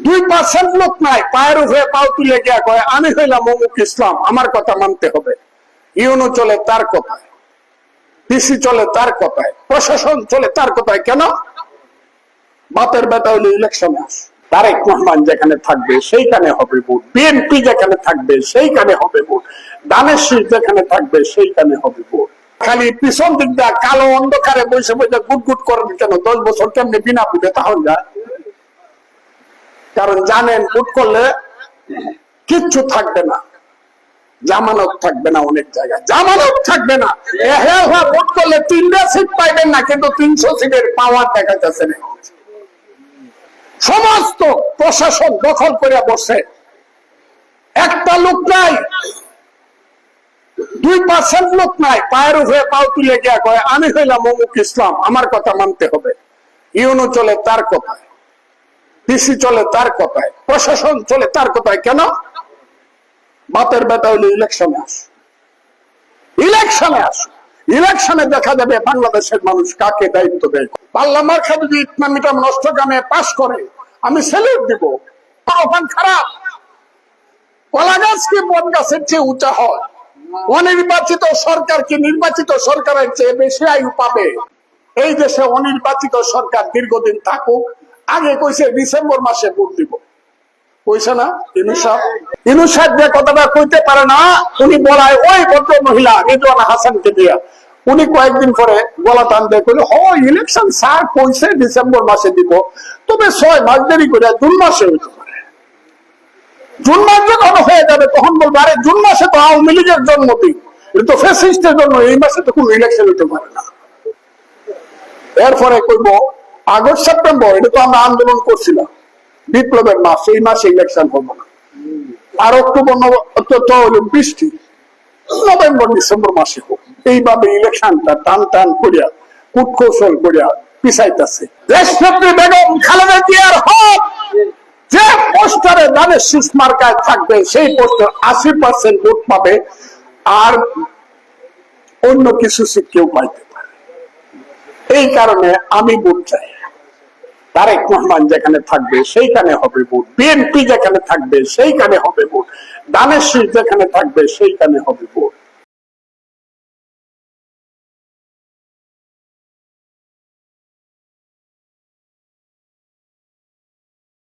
2% লোক নাই পায়ের উপরে পাও তুলে গিয়া কয় আমি হইলাম অমুক ইসলাম, আমার কথা মানতে হবে। ইউনো চলে তার কথায়, পিসি চলে তার কথায়, প্রশাসন চলে তার কথায়। কেন? বাপের বেটা হইলে ইলেকশনে আস। তারেক রহমান যেখানে থাকবে সেইখানে হবে ভোট, বিএনপি যেখানে থাকবে সেইখানে হবে ভোট, দানের শীষ যেখানে থাকবে সেইখানে হবে ভোট। খালি পিছন দিক দিয়ে কালো অন্ধকারে বসে বসে গুটগুট করেন কেন? 10 বছর কেমনি বিনা ভোটে তাহলে যায়? কারণ জানেন ভোট করলে কিচ্ছু থাকবে না, জামানত থাকবে না, অনেক জায়গায় জামানত থাকবে না। ভোট করলে 3টা সিট পাইবেন না, কিন্তু 300 সিটের পাওয়ার দেখা যাচ্ছে না। সমস্ত প্রশাসন দখল করে বসে, একটা লোক নাই, 2% লোক নাই পায়ের উপরে পাও তুলে গিয়া কয় আমি হইলাম অমুক ইসলাম, আমার কথা মানতে হবে। ইউনো চলে তার কথায়, পিসি চলে তার কথায়, প্রশাসন চলে তার কথায়। কেন? বাপের বেটা হইলে ইলেকশনে আস, ইলেকশনে আস। ইলেকশনে দেখা যাবে বাংলাদেশের মানুষ কাকে দায়িত্ব দেয়। পার্লামার খাতে যদি ইকোনমিটা নষ্ট কামে পাস করে আমি স্যালুট দিব। খারাপ কলা গাছ কি বট গাছের চেয়ে উঁচা হয়? অনির্বাচিত সরকার কি নির্বাচিত সরকারের চেয়ে বেশি আয়ু পাবে? এই দেশে অনির্বাচিত সরকার দীর্ঘদিন থাকুক। আগে কইছে ডিসেম্বর মাসে ভোট দিব, কইছে না? ইনু সাহেব যে কথাটা কইতে পারে না, উনি বলায় ওই ভদ্র মহিলা রিজওয়ানা হাসানকে দিয়া। উনি কয়েকদিন পরে গলা টান দিয়ে কইল, ইলেকশন স্যার কইছে ডিসেম্বর মাসে দিব, তবে 6 মাস দেরি করে জুন মাসে হইতে পারে। জুন মাস যখন হয়ে যাবে তখন বলবো আরে জুন মাসে তো আওয়ামী লীগের জন্মদিন, এটা তো ফ্যাসিস্টের জন্য, এই মাসে তো কোনো ইলেকশন হইতে পারে না। এরপরে কইব আগস্ট সেপ্টেম্বর, এটা তো আমরা আন্দোলন করছিলাম, বিপ্লবের মাস, এই মাসে ইলেকশন হবো না। আর অক্টোবর হলো বৃষ্টি, নভেম্বর ডিসেম্বর মাসে হোক। এইভাবে ইলেকশনটা টান টান করিয়া কুটকৌশল করিয়া পিছাইতেছে। দেশনেত্রী বেগম খালেদা জিয়ার হক যে পোস্টারে দানের শীষ মার্কায় থাকবে সেই পোস্টার 80% ভোট পাবে, আর অন্য কিছু কেউ পাইতে পারে। এই কারণে আমি ভোট চাই। তারেক রহমান যেখানে থাকবে সেইখানে হবে ভোট, বিএনপি যেখানে থাকবে সেইখানে হবে ভোট, দানের শীষ যেখানে থাকবে সেইখানে হবে ভোট।